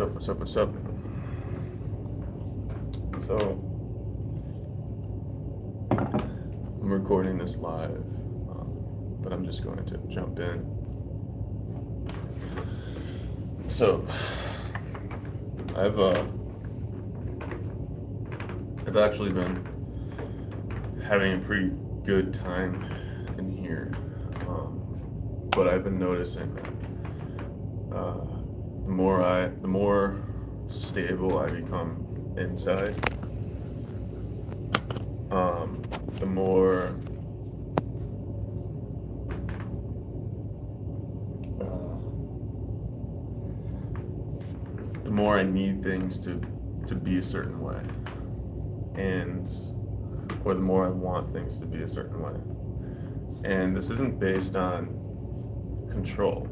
What's up? So, I'm recording this live, but I'm just going to jump in. So, I've actually been having a pretty good time in here, but I've been noticing that the more stable I become inside, the more I need things to be a certain way, or the more I want things to be a certain way. And this isn't based on control.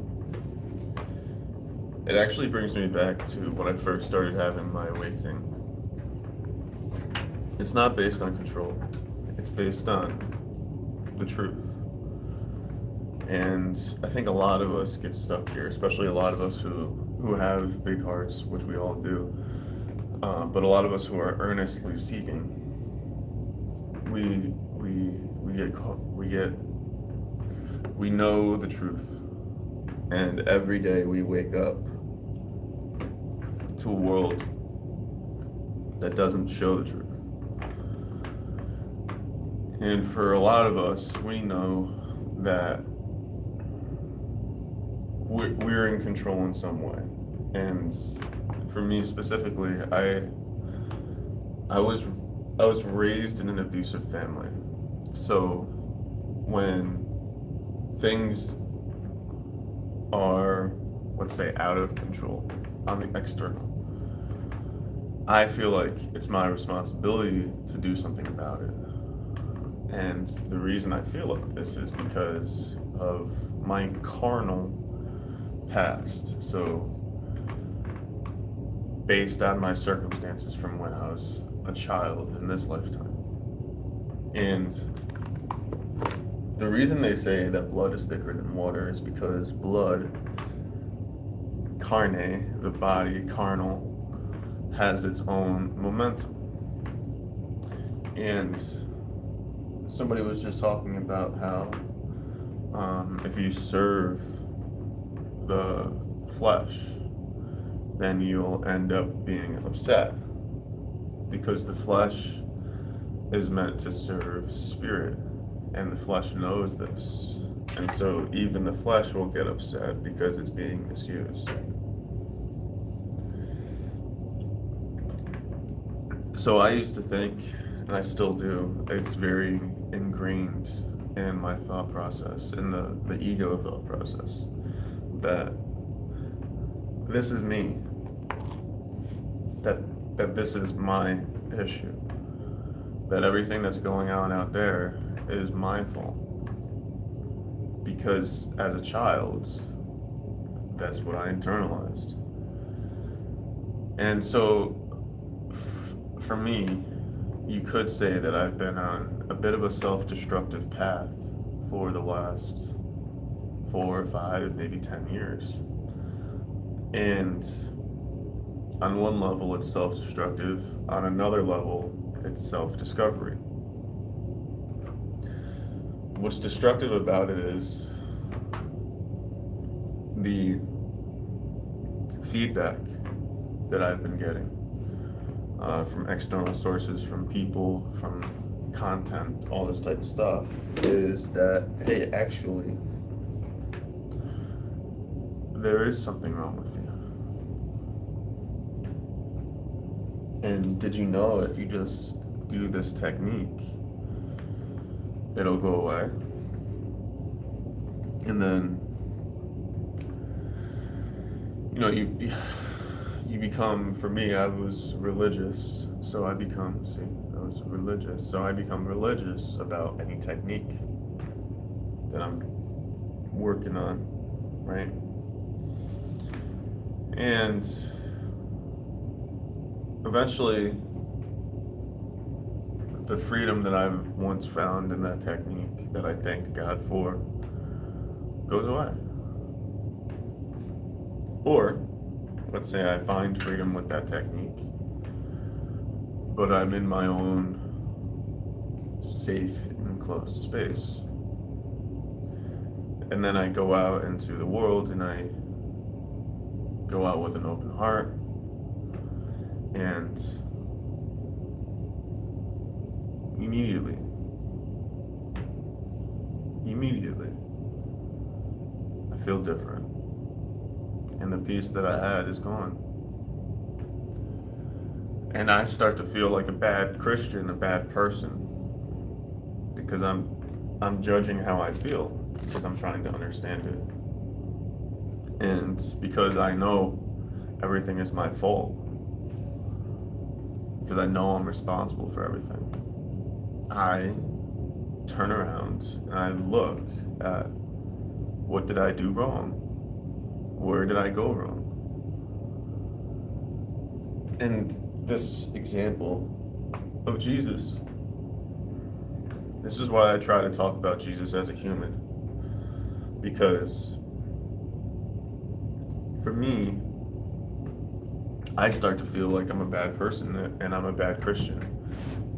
It actually brings me back to when I first started having my awakening. It's not based on control. It's based on the truth. And I think a lot of us get stuck here, especially a lot of us who have big hearts, which we all do. But a lot of us who are earnestly seeking, we know the truth. And every day we wake up to a world that doesn't show the truth. And for a lot of us, we know that we're in control in some way. And for me specifically, I was raised in an abusive family. So when things are, let's say, out of control on the external, I feel like it's my responsibility to do something about it. And the reason I feel like this is because of my carnal past. So based on my circumstances from when I was a child in this lifetime. And the reason they say that blood is thicker than water is because blood, carne, the body, carnal, has its own momentum. And somebody was just talking about how if you serve the flesh, then you'll end up being upset because the flesh is meant to serve spirit, and the flesh knows this. And so even the flesh will get upset because it's being misused. So I used to think, and I still do, it's very ingrained in my thought process, in the ego thought process, that this is me, that this is my issue, that everything that's going on out there is my fault. Because as a child, that's what I internalized. And so for me, you could say that I've been on a bit of a self-destructive path for the last 4 or 5, maybe 10 years. And on one level, it's self-destructive. On another level, it's self-discovery. What's destructive about it is the feedback that I've been getting from external sources, from people, from content, all this type of stuff, is that, hey, actually, there is something wrong with you. And did you know if you just do this technique, it'll go away? And then, you become, for me, I was religious, so I become religious about any technique that I'm working on, right? And eventually, the freedom that I've once found in that technique, that I thanked God for, goes away. Or let's say I find freedom with that technique, but I'm in my own safe and closed space. And then I go out into the world and I go out with an open heart, and immediately, I feel different. And the peace that I had is gone. And I start to feel like a bad Christian, a bad person, because I'm judging how I feel, because I'm trying to understand it. And because I know everything is my fault, because I know I'm responsible for everything, I turn around and I look at, what did I do wrong? Where did I go wrong? And this example of Jesus, this is why I try to talk about Jesus as a human. Because for me, I start to feel like I'm a bad person and I'm a bad Christian.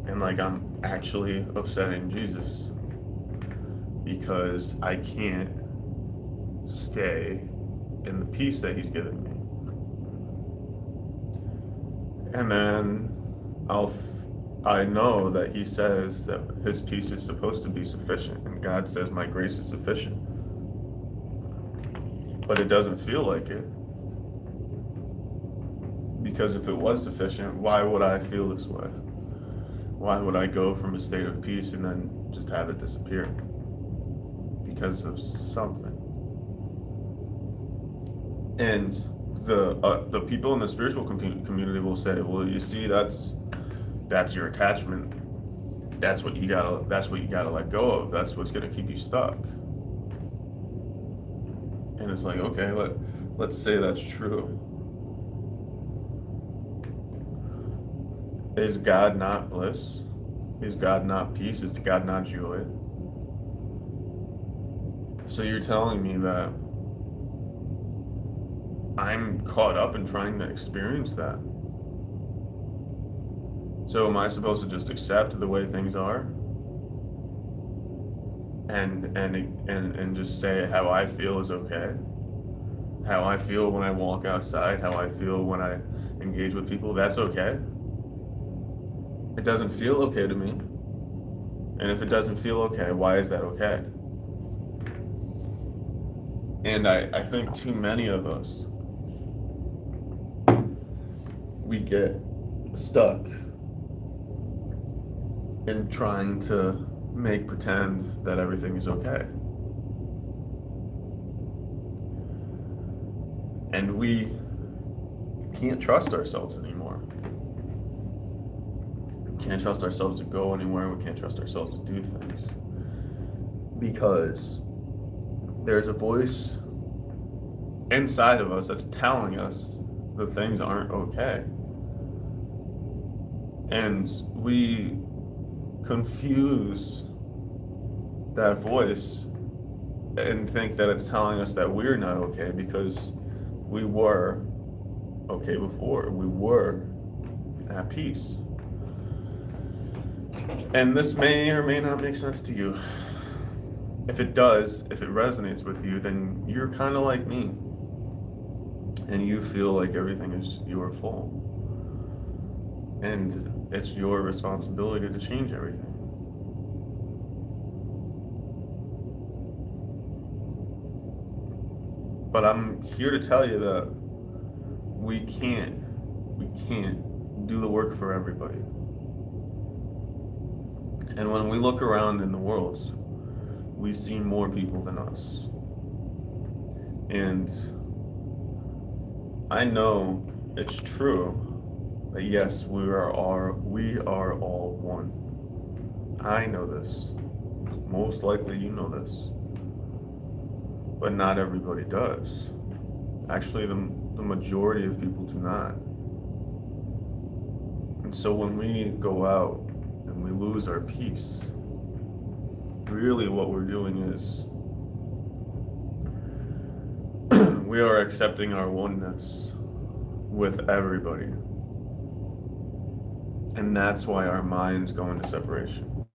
And like I'm actually upsetting Jesus because I can't stay in the peace that he's giving me. And then I know that he says that his peace is supposed to be sufficient, and God says my grace is sufficient. But it doesn't feel like it. Because if it was sufficient, why would I feel this way? Why would I go from a state of peace and then just have it disappear? Because of something. And the people in the spiritual community will say, well, you see, that's your attachment. That's what you gotta let go of. That's what's gonna keep you stuck. And it's like, okay, let's say that's true. Is God not bliss? Is God not peace? Is God not joy? So you're telling me that I'm caught up in trying to experience that. So am I supposed to just accept the way things are? And just say how I feel is okay? How I feel when I walk outside, how I feel when I engage with people, that's okay? It doesn't feel okay to me. And if it doesn't feel okay, why is that okay? And I think too many of us, we get stuck in trying to make pretend that everything is okay. And we can't trust ourselves anymore. We can't trust ourselves to go anywhere. We can't trust ourselves to do things. Because there's a voice inside of us that's telling us that things aren't okay. And we confuse that voice and think that it's telling us that we're not okay because we were okay before. We were at peace. And this may or may not make sense to you. If it does, if it resonates with you, then you're kind of like me. And you feel like everything is your fault. And it's your responsibility to change everything. But I'm here to tell you that we can't do the work for everybody. And when we look around in the world, we see more people than us. And I know it's true that yes, we are all one. I know this. Most likely you know this. But not everybody does. Actually, the majority of people do not. And so when we go out and we lose our peace, really what we're doing is we are accepting our oneness with everybody. And that's why our minds go into separation.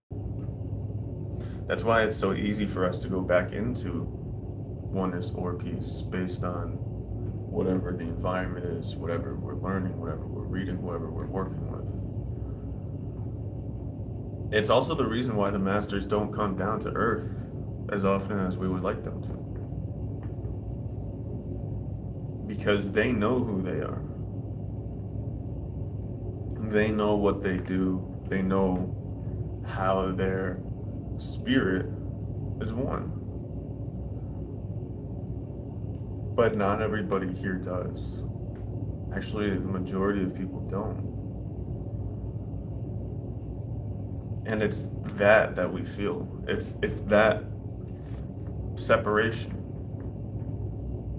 That's why it's so easy for us to go back into oneness or peace based on whatever the environment is, whatever we're learning, whatever we're reading, whoever we're working with. It's also the reason why the masters don't come down to earth as often as we would like them to. Because they know who they are. They know what they do. They know how their spirit is one. But not everybody here does. Actually, the majority of people don't. And it's that we feel. It's that separation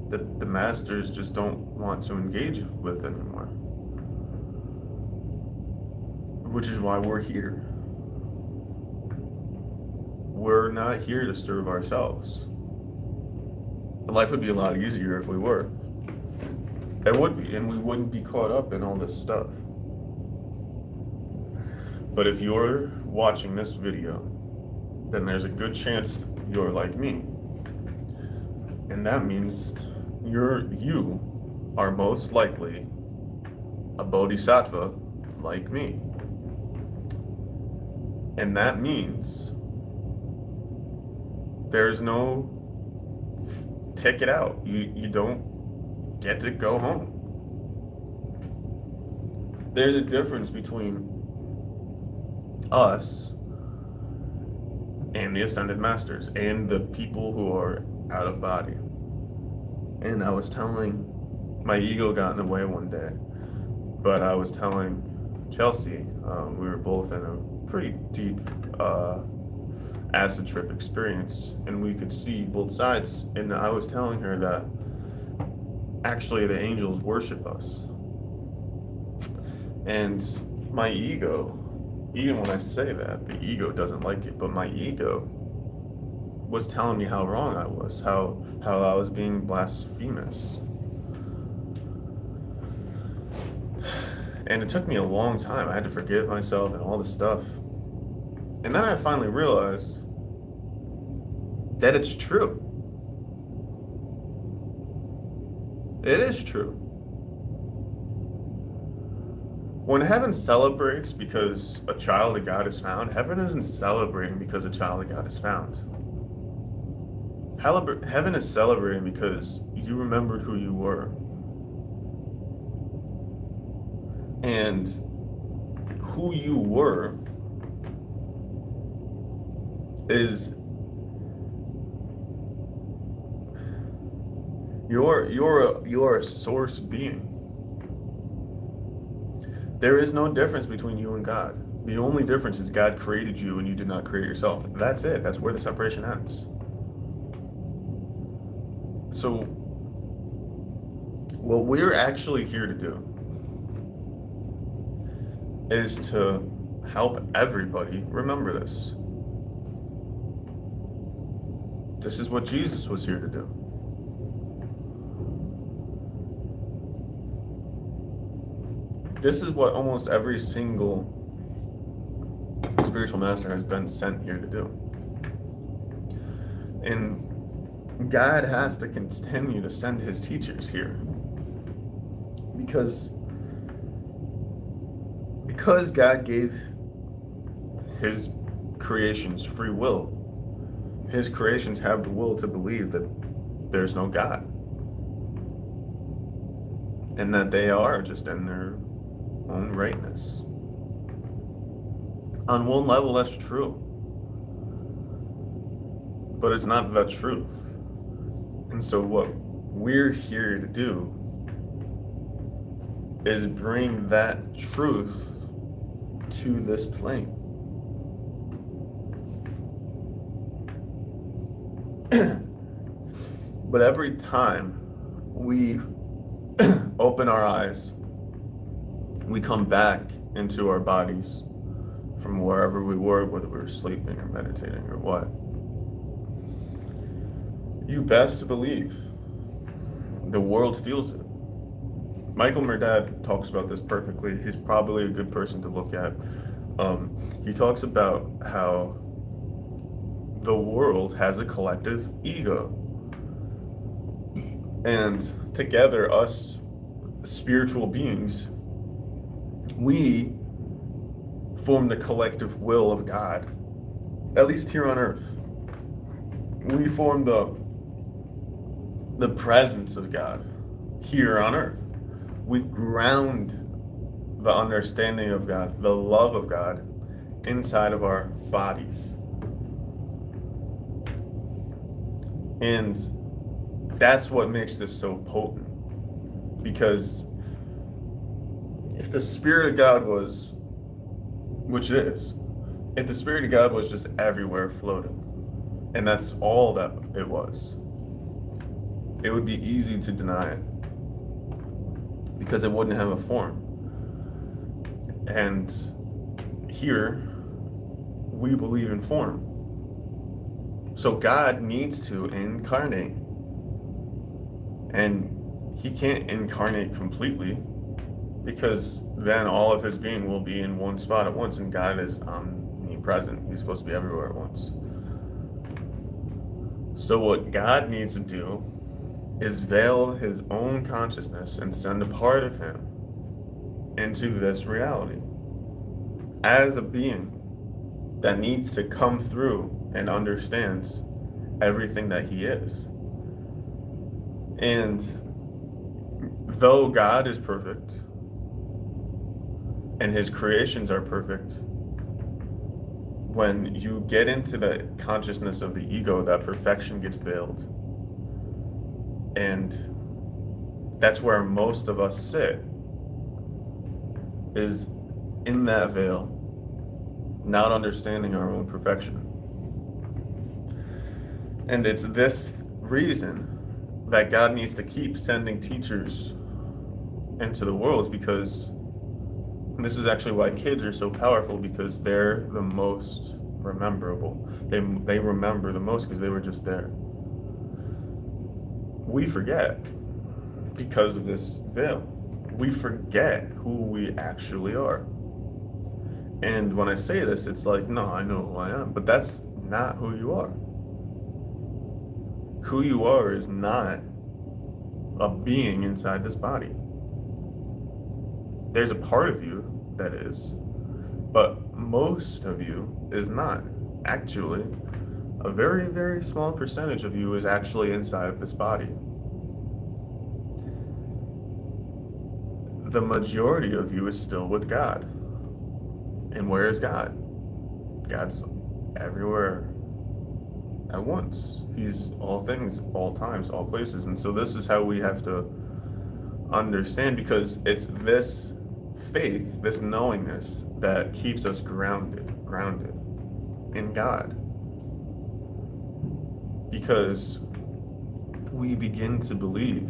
that the masters just don't want to engage with anymore. Which is why we're here. We're not here to serve ourselves. Life would be a lot easier if we were. It would be, and we wouldn't be caught up in all this stuff. But if you're watching this video, then there's a good chance you're like me. And that means you are most likely a bodhisattva like me. And that means there's no ticket out. You don't get to go home. There's a difference between us and the Ascended Masters and the people who are out of body. And I was telling, my ego got in the way one day, but I was telling Chelsea, we were both in a pretty deep acid trip experience, and we could see both sides, and I was telling her that actually the angels worship us. And my ego, even when I say that, the ego doesn't like it, but my ego was telling me how wrong I was, how I was being blasphemous. And it took me a long time. I had to forgive myself and all this stuff. And then I finally realized that it's true. It is true. When heaven celebrates because a child of God is found, heaven isn't celebrating because a child of God is found. Heaven is celebrating because you remembered who you were. And who you were is you're a source being. There is no difference between you and God. The only difference is God created you and you did not create yourself. That's it. That's where the separation ends. So what we're actually here to do is to help everybody remember this. This is what Jesus was here to do. This is what almost every single spiritual master has been sent here to do. And God has to continue to send his teachers here. Because God gave his creations free will. His creations have the will to believe that there's no God. And that they are just in their own rightness. On one level, that's true. But it's not the truth. And so what we're here to do is bring that truth to this plane. But every time we open our eyes, we come back into our bodies from wherever we were, whether we were sleeping or meditating or what. You best believe the world feels it. Michael Murdad talks about this perfectly. He's probably a good person to look at. He talks about how the world has a collective ego. And together, us spiritual beings, we form the collective will of God, at least here on earth. We form the presence of God here on earth. We ground the understanding of God, the love of God, inside of our bodies. And that's what makes this so potent. Because if the Spirit of God was, which it is, if the Spirit of God was just everywhere floating, and that's all that it was, it would be easy to deny it. Because it wouldn't have a form. And here, we believe in form. So God needs to incarnate. And he can't incarnate completely, because then all of his being will be in one spot at once, and God is omnipresent. He's supposed to be everywhere at once. So what God needs to do is veil his own consciousness and send a part of him into this reality as a being that needs to come through and understands everything that he is. And though God is perfect and his creations are perfect, when you get into the consciousness of the ego, that perfection gets veiled. And that's where most of us sit, is in that veil, not understanding our own perfection. And it's this reason that God needs to keep sending teachers into the world, because this is actually why kids are so powerful, because they're the most rememberable. They remember the most because they were just there. We forget because of this veil. We forget who we actually are. And when I say this, it's like, no, I know who I am, but that's not who you are. Who you are is not a being inside this body. There's a part of you that is, but most of you is not. Actually, a very, very small percentage of you is actually inside of this body. The majority of you is still with God. And where is God? God's everywhere at once. He's all things, all times, all places. And so this is how we have to understand, because it's this faith, this knowingness, that keeps us grounded in God. Because we begin to believe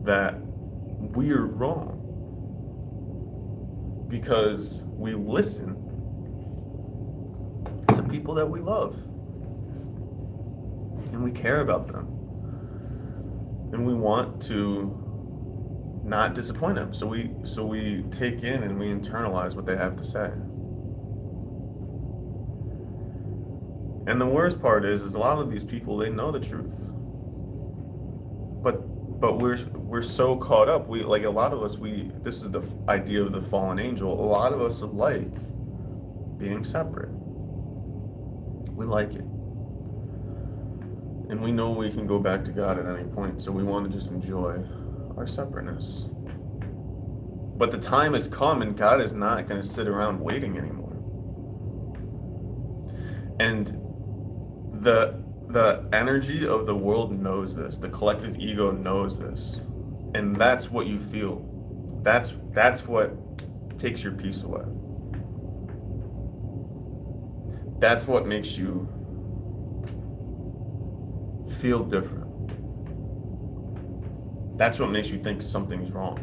that we're wrong, because we listen to people that we love and we care about them, and we want to not disappoint them. So we take in and we internalize what they have to say. And the worst part is a lot of these people, they know the truth, but we're so caught up. We, like, a lot of us, this is the idea of the fallen angel. A lot of us like being separate. We like it. And we know we can go back to God at any point, so we want to just enjoy our separateness. But the time has come, and God is not going to sit around waiting anymore. And the energy of the world knows this. The collective ego knows this. And that's what you feel. That's what takes your peace away. That's what makes you feel different. That's what makes you think something's wrong.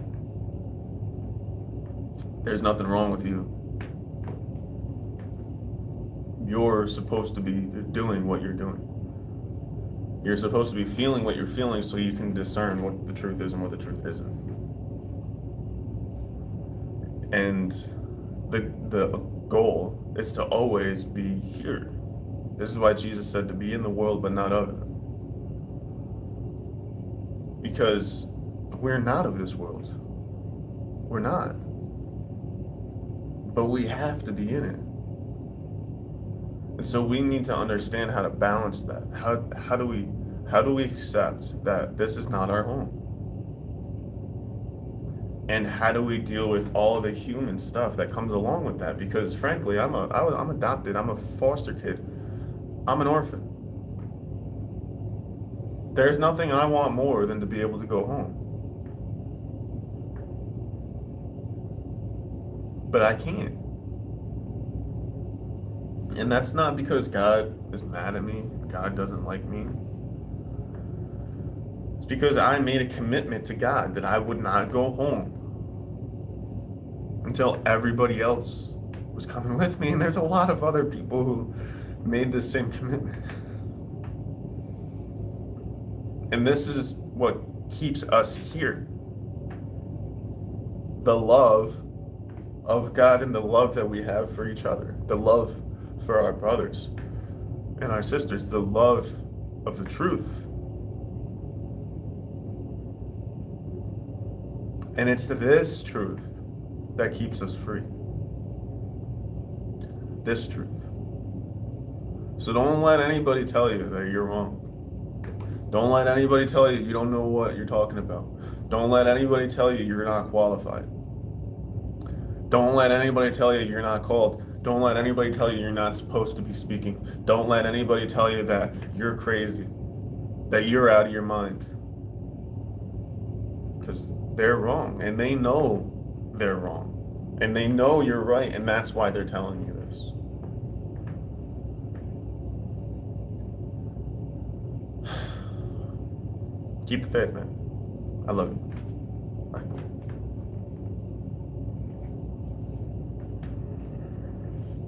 There's nothing wrong with you. You're supposed to be doing what you're doing. You're supposed to be feeling what you're feeling so you can discern what the truth is and what the truth isn't. And the goal is to always be here. This is why Jesus said to be in the world but not of it. Because we're not of this world. We're not. But we have to be in it. And so we need to understand how to balance that. How do we accept that this is not our home? And how do we deal with all the human stuff that comes along with that? Because frankly, I'm adopted. I'm a foster kid. I'm an orphan. There's nothing I want more than to be able to go home. But I can't. And that's not because God is mad at me, God doesn't like me. It's because I made a commitment to God that I would not go home until everybody else was coming with me. And there's a lot of other people who made the same commitment. And this is what keeps us here. The love of God and the love that we have for each other. The love for our brothers and our sisters. The love of the truth. And it's this truth that keeps us free. This truth. So don't let anybody tell you that you're wrong. Don't let anybody tell you you don't know what you're talking about. Don't let anybody tell you you're not qualified. Don't let anybody tell you you're not called. Don't let anybody tell you you're not supposed to be speaking. Don't let anybody tell you that you're crazy, that you're out of your mind. Because they're wrong, and they know they're wrong. And they know you're right, and that's why they're telling you this. Keep the faith, man. I love you. Bye.